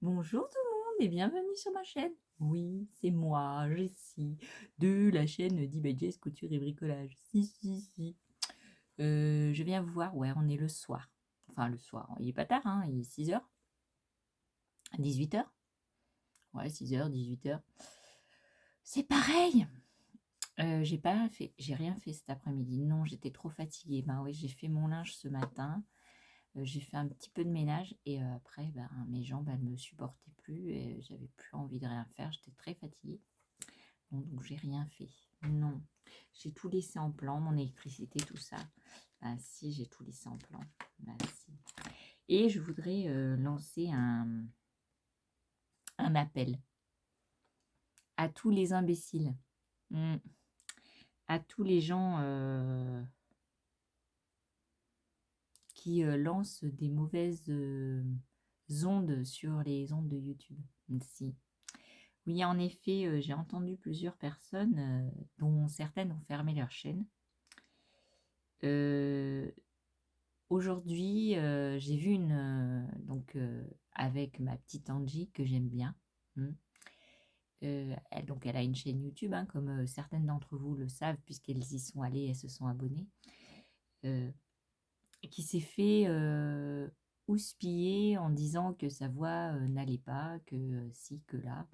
Bonjour tout le monde et bienvenue sur ma chaîne. Oui, c'est moi, Jessie, de la chaîne d'eBay Couture et Bricolage. Si. Je viens vous voir, ouais, on est le soir. Enfin, le soir, il est pas tard, hein, il est 6h, 18h. Ouais, 6h, 18h. C'est pareil. J'ai rien fait cet après-midi. Non, j'étais trop fatiguée. Ben oui, j'ai fait mon linge ce matin. J'ai fait un petit peu de ménage et après, ben, mes jambes, elles me supportaient plus et j'avais plus envie de rien faire. J'étais très fatiguée. Bon, donc, j'ai rien fait. Non, j'ai tout laissé en plan, mon électricité, tout ça. Ben si, j'ai tout laissé en plan. Ben si. Et je voudrais lancer un appel à tous les imbéciles, à tous les gens qui lancent des mauvaises ondes sur les ondes de YouTube. Si. Oui, en effet, j'ai entendu plusieurs personnes, dont certaines ont fermé leur chaîne. Aujourd'hui, j'ai vu avec ma petite Angie que j'aime bien. Elle a une chaîne YouTube, hein, comme certaines d'entre vous le savent, puisqu'elles y sont allées, elles se sont abonnées, qui s'est fait houspiller en disant que sa voix n'allait pas, que si, que là.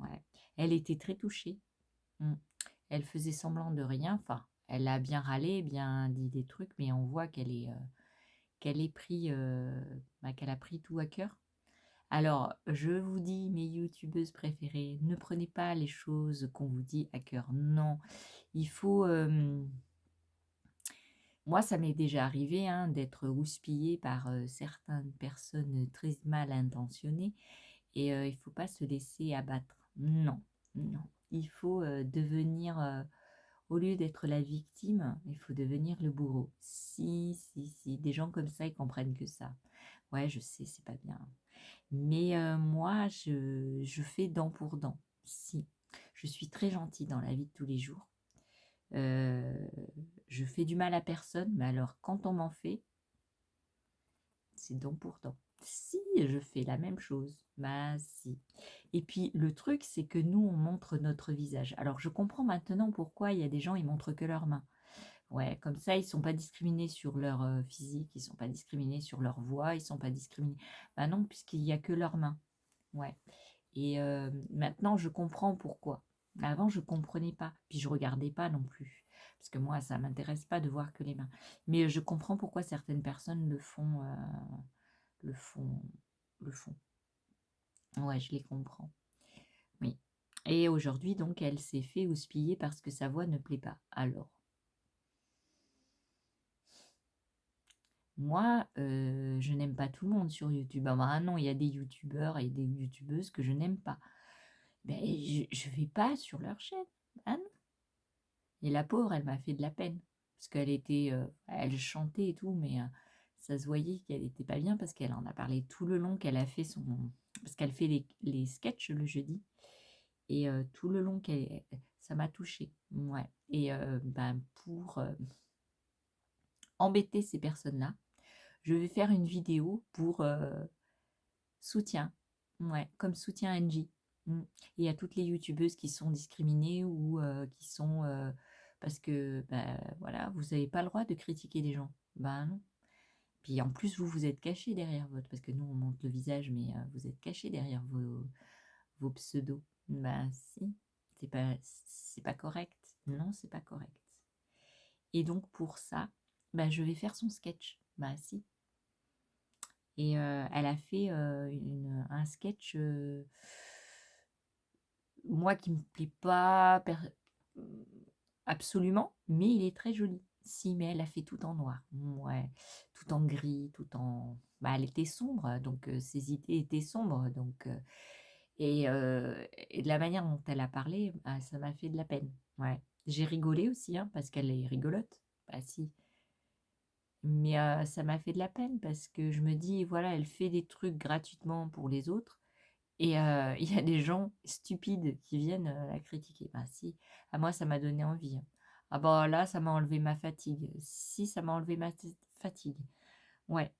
Ouais. Elle était très touchée. Mm. Elle faisait semblant de rien. Enfin, elle a bien râlé, bien dit des trucs, mais on voit qu'elle a pris tout à cœur. Alors, je vous dis, mes youtubeuses préférées, ne prenez pas les choses qu'on vous dit à cœur. Non, il faut... Moi, ça m'est déjà arrivé hein, d'être houspillée par certaines personnes très mal intentionnées et il ne faut pas se laisser abattre. Non, non. Il faut devenir... Au lieu d'être la victime, il faut devenir le bourreau. Si. Des gens comme ça, ils comprennent que ça. Ouais, je sais, c'est pas bien. Mais moi, je fais dent pour dent. Si. Je suis très gentille dans la vie de tous les jours. Je fais du mal à personne, mais alors quand on m'en fait, c'est dent pour dent. Si, je fais la même chose. Bah si. Et puis le truc, c'est que nous, on montre notre visage. Alors je comprends maintenant pourquoi il y a des gens, ils montrent que leurs mains. Ouais, comme ça, ils sont pas discriminés sur leur physique, ils sont pas discriminés sur leur voix, ils sont pas discriminés. Bah non, puisqu'il y a que leurs mains. Ouais. Et maintenant, je comprends pourquoi. Avant, je comprenais pas, puis je regardais pas non plus, parce que moi, ça m'intéresse pas de voir que les mains. Mais je comprends pourquoi certaines personnes le font, le font. Ouais, je les comprends. Oui. Et aujourd'hui, donc, elle s'est fait houspiller parce que sa voix ne plaît pas. Alors, moi, je n'aime pas tout le monde sur YouTube. Ah bah non, il y a des youtubeurs et des youtubeuses que je n'aime pas. Ben, je vais pas sur leur chaîne. Ah non. Et la pauvre, elle m'a fait de la peine. Parce elle chantait et tout, mais ça se voyait qu'elle était pas bien parce qu'elle en a parlé tout le long qu'elle a fait parce qu'elle fait les sketchs le jeudi. Et tout le long, ça m'a touchée. Ouais. Et ben, pour embêter ces personnes-là, je vais faire une vidéo pour soutien. Ouais, comme soutien NJ. Mm. Et à toutes les youtubeuses qui sont discriminées ou qui sont... parce que, bah, voilà, vous n'avez pas le droit de critiquer des gens. Ben non. Puis en plus, vous êtes caché derrière votre... Parce que nous, on monte le visage, mais vous êtes caché derrière vos pseudos. Ben si, c'est pas correct. Non, c'est pas correct. Et donc pour ça, ben, je vais faire son sketch. Ben si. Et elle a fait un sketch, moi qui me plaît pas absolument, mais il est très joli. Si, mais elle a fait tout en noir. Ouais, tout en gris, tout en... Bah, elle était sombre, donc ses idées étaient sombres. Donc, et de la manière dont elle a parlé, bah, ça m'a fait de la peine. Ouais. J'ai rigolé aussi, hein, parce qu'elle est rigolote. Bah si. Mais ça m'a fait de la peine parce que je me dis, voilà, elle fait des trucs gratuitement pour les autres et il y a des gens stupides qui viennent la critiquer. Ben si, à moi ça m'a donné envie, hein. Ah bah là, ça m'a enlevé ma fatigue. Si, ça m'a enlevé ma fatigue. Ouais,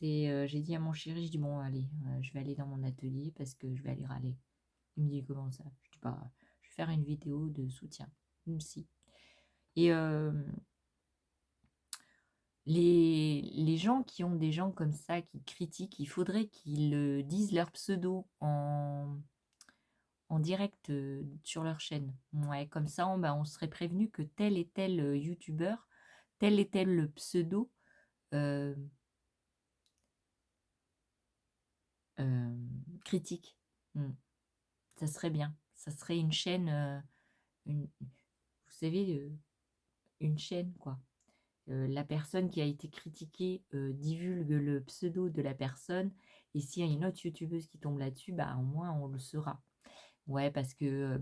J'ai dit à mon chéri, je dis bon allez, je vais aller dans mon atelier parce que je vais aller râler. Il me dit comment ça? Je dis bah je vais faire une vidéo de soutien. Si. Et les gens qui ont des gens comme ça, qui critiquent, il faudrait qu'ils disent leur pseudo en direct sur leur chaîne. Ouais, comme ça, on serait prévenu que tel et tel youtubeur, tel et tel pseudo euh, euh, critique. Hmm. Ça serait bien. Ça serait une chaîne, vous savez, une chaîne, quoi. La personne qui a été critiquée divulgue le pseudo de la personne, et s'il y a une autre youtubeuse qui tombe là-dessus, bah, au moins on le saura. Ouais, parce que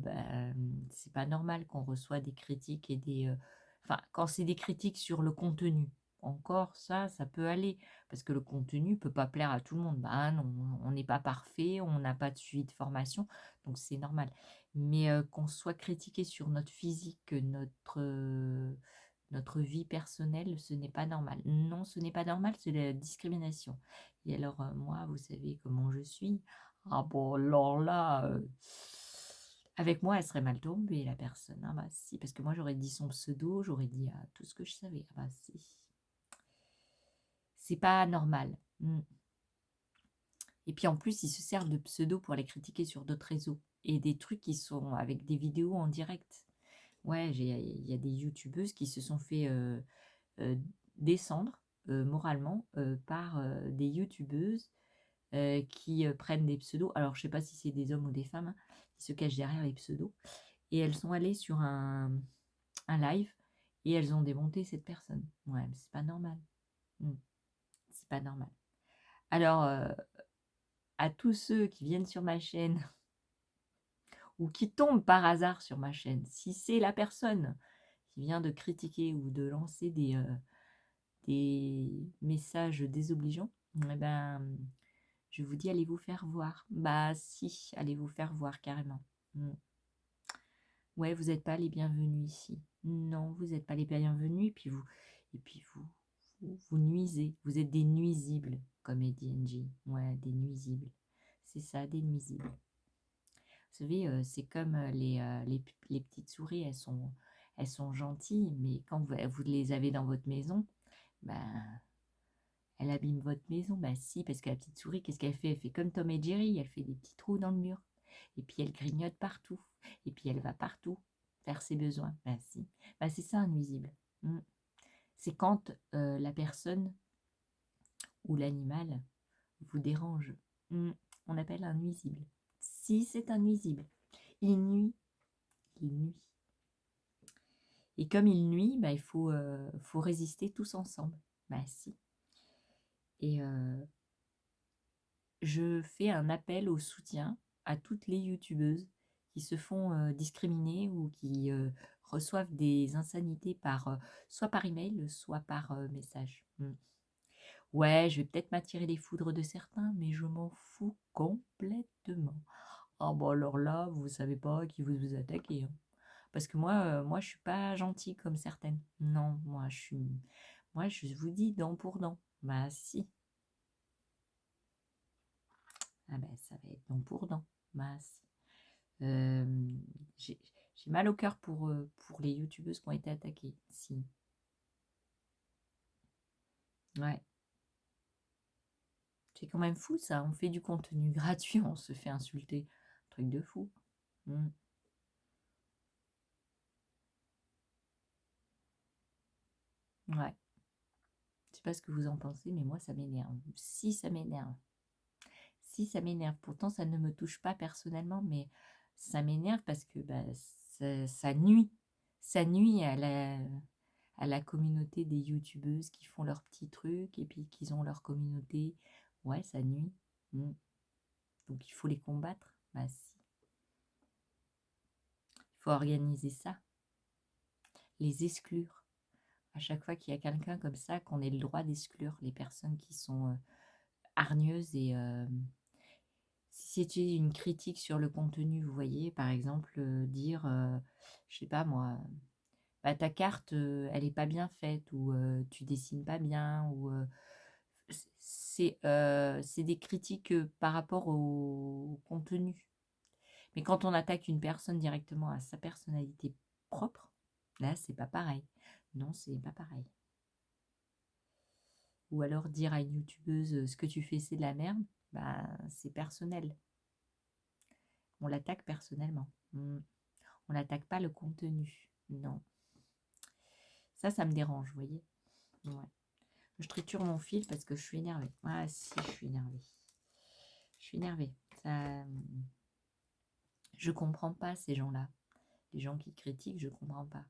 c'est pas normal qu'on reçoit des critiques et enfin, quand c'est des critiques sur le contenu, encore ça peut aller, parce que le contenu peut pas plaire à tout le monde. Bah non, on n'est pas parfait, on n'a pas de suivi de formation, donc c'est normal. Mais qu'on soit critiqué sur notre physique, notre vie personnelle, ce n'est pas normal. Non, ce n'est pas normal, c'est de la discrimination. Et alors, moi, vous savez comment je suis. Ah bon, alors là, avec moi, elle serait mal tombée, la personne. Ah bah si, parce que moi, j'aurais dit son pseudo, j'aurais dit tout ce que je savais. Ah bah si. C'est pas normal. Et puis en plus, ils se servent de pseudo pour les critiquer sur d'autres réseaux. Et des trucs qui sont avec des vidéos en direct. Ouais, il y a des youtubeuses qui se sont fait euh, descendre moralement par des youtubeuses qui prennent des pseudos. Alors, je sais pas si c'est des hommes ou des femmes, hein, qui se cachent derrière les pseudos. Et elles sont allées sur un live et elles ont démonté cette personne. Ouais, mais c'est pas normal. Hmm, c'est pas normal. Alors, à tous ceux qui viennent sur ma chaîne ou qui tombent par hasard sur ma chaîne, si c'est la personne qui vient de critiquer ou de lancer des messages désobligeants, eh ben, je vous dis, allez vous faire voir. Bah si, allez vous faire voir carrément. Ouais, vous n'êtes pas les bienvenus ici. Non, vous n'êtes pas les bienvenus. Et puis vous nuisez. Vous êtes des nuisibles, comme dit NG. Ouais, des nuisibles. C'est ça, des nuisibles. Vous savez, c'est comme les petites souris, elles sont gentilles, mais quand vous les avez dans votre maison, ben, elle abîme votre maison. Ben si, parce que la petite souris, qu'est-ce qu'elle fait? Elle fait comme Tom et Jerry, elle fait des petits trous dans le mur. Et puis elle grignote partout. Et puis elle va partout faire ses besoins. Ben si. Ben, c'est ça un nuisible. C'est quand la personne ou l'animal vous dérange. On appelle un nuisible. Si c'est un nuisible, il nuit. Il nuit. Et comme il nuit, ben, faut résister tous ensemble. Ben si. Et je fais un appel au soutien à toutes les youtubeuses qui se font discriminer ou qui reçoivent des insanités soit par email, soit par message. Ouais, je vais peut-être m'attirer les foudres de certains, mais je m'en fous complètement. Ah bon alors là, vous savez pas à qui vous attaquez, hein. Parce que moi, je suis pas gentille comme certaines. Non, moi, je vous dis dent pour dent. Bah si. Ah ben, ça va être dent pour dent. Bah si. Euh, j'ai j'ai mal au cœur pour les youtubeuses qui ont été attaquées. Si. Ouais. C'est quand même fou ça. On fait du contenu gratuit, on se fait insulter. Truc de fou. Hmm. Ouais. Je sais pas ce que vous en pensez, mais moi ça m'énerve. Si ça m'énerve. Si ça m'énerve. Pourtant ça ne me touche pas personnellement, mais ça m'énerve parce que bah, ça nuit. Ça nuit à la communauté des youtubeuses qui font leurs petits trucs et puis qui ont leur communauté. Ouais, ça nuit. Mm. Donc il faut les combattre. Bah si. Il faut organiser ça. Les exclure. À chaque fois qu'il y a quelqu'un comme ça, qu'on ait le droit d'exclure les personnes qui sont hargneuses et si c'était une critique sur le contenu, vous voyez, par exemple, dire, je sais pas moi, bah, ta carte, elle est pas bien faite, ou tu dessines pas bien, ou c'est des critiques par rapport au contenu. Mais quand on attaque une personne directement à sa personnalité propre, là, c'est pas pareil. Non, c'est pas pareil. Ou alors dire à une youtubeuse ce que tu fais, c'est de la merde, bah, c'est personnel. On l'attaque personnellement. On n'attaque pas le contenu. Non. Ça me dérange, vous voyez. Ouais. Je triture mon fil parce que je suis énervée. Ah si, je suis énervée. Je suis énervée. Ça, je comprends pas ces gens-là. Les gens qui critiquent, je comprends pas.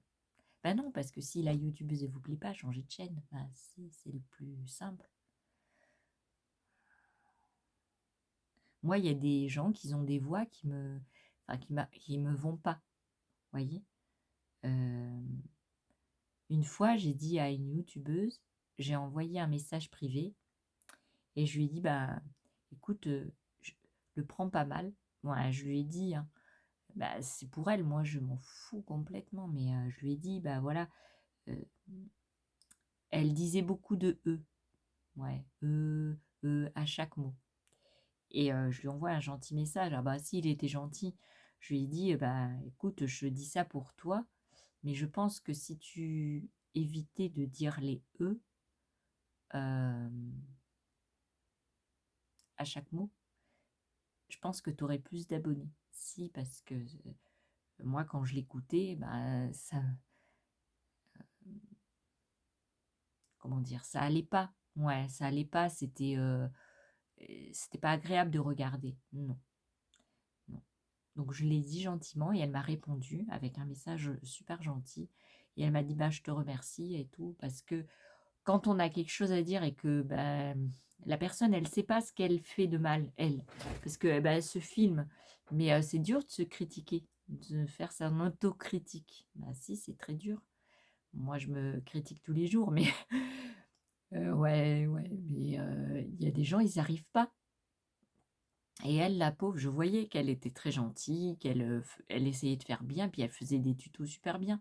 Ben non, parce que si la youtubeuse ne vous plaît pas, changez de chaîne. Ben si, c'est le plus simple. Moi, il y a des gens qui ont des voix qui me, enfin, qui me vont pas. Voyez. Une fois, j'ai dit à une youtubeuse, j'ai envoyé un message privé et je lui ai dit, bah, écoute, je le prends pas mal. Voilà, je lui ai dit, hein, bah, c'est pour elle, moi je m'en fous complètement, mais je lui ai dit, bah voilà, euh, elle disait beaucoup de ouais, à chaque mot. Et je lui envoie un gentil message. Ah bah s'il était gentil, je lui ai dit, bah écoute, je dis ça pour toi, mais je pense que si tu évitais de dire les euh, à chaque mot, je pense que tu aurais plus d'abonnés. Si, parce que moi, quand je l'écoutais, bah, ça, comment dire, ça allait pas. Ouais, ça allait pas. C'était pas agréable de regarder. Non, non. Donc je l'ai dit gentiment et elle m'a répondu avec un message super gentil. Et elle m'a dit, bah, je te remercie et tout, parce que quand on a quelque chose à dire et que bah, la personne, elle sait pas ce qu'elle fait de mal, elle, parce que bah, elle se filme, mais c'est dur de se critiquer, de faire sa autocritique. Bah si, c'est très dur. Moi, je me critique tous les jours, mais ouais, ouais, mais il y a des gens, ils n'y arrivent pas. Et elle, la pauvre, je voyais qu'elle était très gentille, elle essayait de faire bien, puis elle faisait des tutos super bien.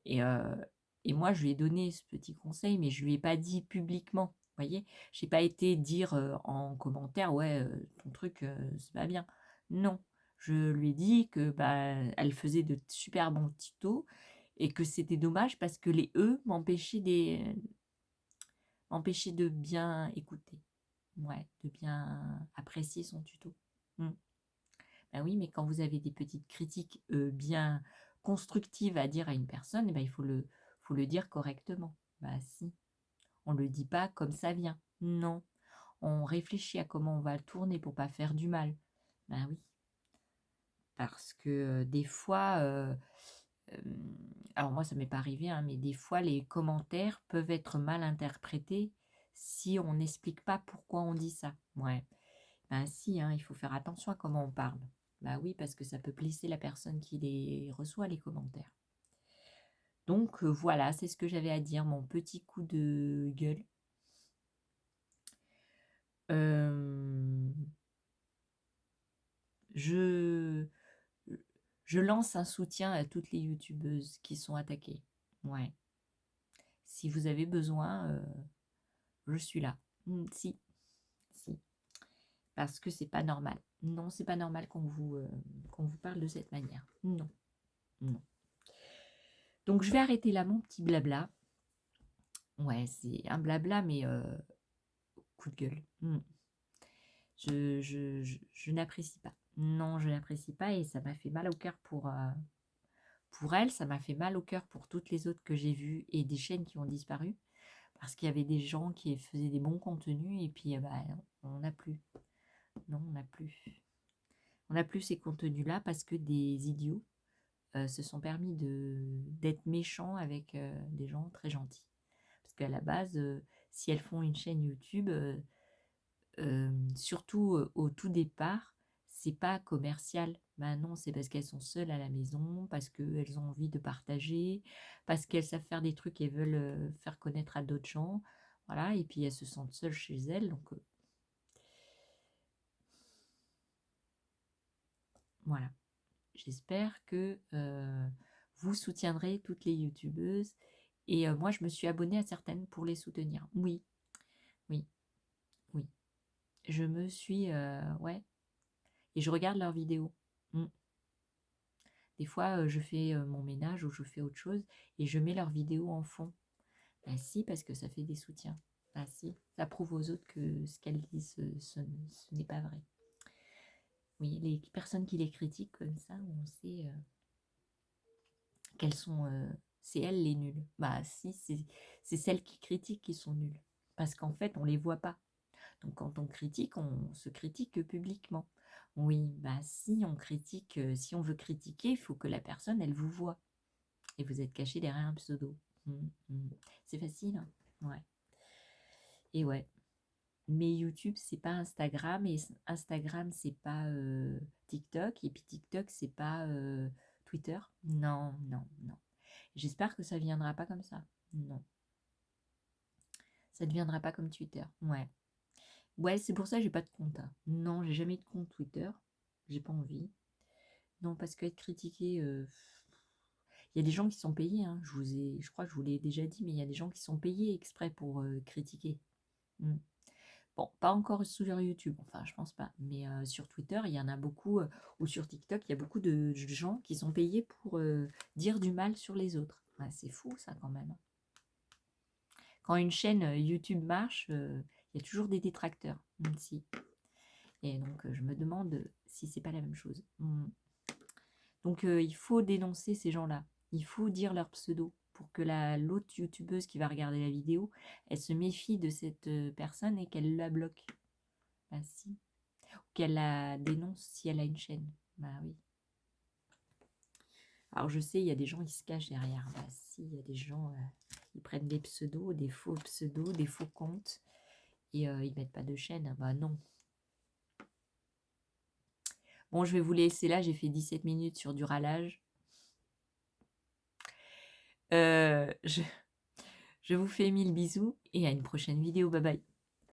Et, euh, et moi, je lui ai donné ce petit conseil, mais je lui ai pas dit publiquement. Vous voyez, j'ai pas été dire en commentaire, ouais, ton truc, c'est pas bien. Non, je lui ai dit que bah, elle faisait de super bons tutos et que c'était dommage parce que les m'empêchaient de bien écouter, ouais, de bien apprécier son tuto. Mm. Ben oui, mais quand vous avez des petites critiques bien constructives à dire à une personne, eh ben, faut le dire correctement. Bah si, on ne le dit pas comme ça vient. Non, on réfléchit à comment on va le tourner pour pas faire du mal. Ben oui, parce que des fois, euh, alors moi ça m'est pas arrivé, hein, mais des fois les commentaires peuvent être mal interprétés si on n'explique pas pourquoi on dit ça. Ouais, ben si, hein, il faut faire attention à comment on parle. Bah oui, parce que ça peut blesser la personne qui les reçoit, les commentaires. Donc voilà, c'est ce que j'avais à dire, mon petit coup de gueule. Euh, je, je lance un soutien à toutes les youtubeuses qui sont attaquées. Ouais. Si vous avez besoin, je suis là. Si, si. Parce que c'est pas normal. Non, c'est pas normal qu'on vous parle de cette manière. Non, non. Donc je vais arrêter là mon petit blabla. Ouais, c'est un blabla, mais coup de gueule. Je n'apprécie pas. Non, je n'apprécie pas et ça m'a fait mal au cœur pour elle. Ça m'a fait mal au cœur pour toutes les autres que j'ai vues et des chaînes qui ont disparu. Parce qu'il y avait des gens qui faisaient des bons contenus et puis bah, on n'a plus. Non, on n'a plus. On n'a plus ces contenus-là parce que des idiots se sont permis d'être méchants avec des gens très gentils. Parce qu'à la base, si elles font une chaîne YouTube, surtout au tout départ, c'est pas commercial. Ben non, c'est parce qu'elles sont seules à la maison, parce qu'elles ont envie de partager, parce qu'elles savent faire des trucs et veulent faire connaître à d'autres gens. Voilà, et puis elles se sentent seules chez elles. Donc voilà. J'espère que vous soutiendrez toutes les youtubeuses. Et moi, je me suis abonnée à certaines pour les soutenir. Oui, oui, oui. Je me suis... ouais. Et je regarde leurs vidéos. Mm. Des fois, je fais mon ménage ou je fais autre chose et je mets leurs vidéos en fond. Bah si, parce que ça fait des soutiens. Bah si, ça prouve aux autres que ce qu'elles disent, ce n'est pas vrai. Oui, les personnes qui les critiquent comme ça, on sait qu'elles sont... c'est elles les nulles. Bah si, c'est celles qui critiquent qui sont nulles. Parce qu'en fait, on les voit pas. Donc quand on critique, on se critique publiquement. Oui, bah si on critique, si on veut critiquer, il faut que la personne, elle vous voit. Et vous êtes caché derrière un pseudo. C'est facile, hein. Ouais. Et ouais. Mais YouTube, c'est pas Instagram, et Instagram, c'est pas TikTok, et puis TikTok, c'est pas Twitter. Non, non, non. J'espère que ça viendra pas comme ça. Non. Ça ne deviendra pas comme Twitter. Ouais. Ouais, c'est pour ça que j'ai pas de compte, hein. Non, j'ai jamais de compte Twitter. J'ai pas envie. Non, parce qu'être critiqué, il y a des gens qui sont payés, hein. Je crois que je vous l'ai déjà dit, mais il y a des gens qui sont payés exprès pour critiquer. Mm. Bon, pas encore sur YouTube, enfin, je pense pas. Mais sur Twitter, il y en a beaucoup, ou sur TikTok, il y a beaucoup de gens qui sont payés pour dire du mal sur les autres. Ouais, c'est fou, ça, quand même. Quand une chaîne YouTube marche, il y a toujours des détracteurs. Si. Et donc, je me demande si c'est pas la même chose. Donc, il faut dénoncer ces gens-là. Il faut dire leur pseudo pour que l'autre youtubeuse qui va regarder la vidéo, elle se méfie de cette personne et qu'elle la bloque. Bah si. Ou qu'elle la dénonce si elle a une chaîne. Bah oui. Alors je sais, il y a des gens qui se cachent derrière. Bah si, il y a des gens, ils prennent des pseudos, des faux pseudos, des faux comptes, et ils mettent pas de chaîne. Bah non. Bon, je vais vous laisser là, j'ai fait 17 minutes sur du râlage. Je vous fais 1000 bisous et à une prochaine vidéo. Bye bye.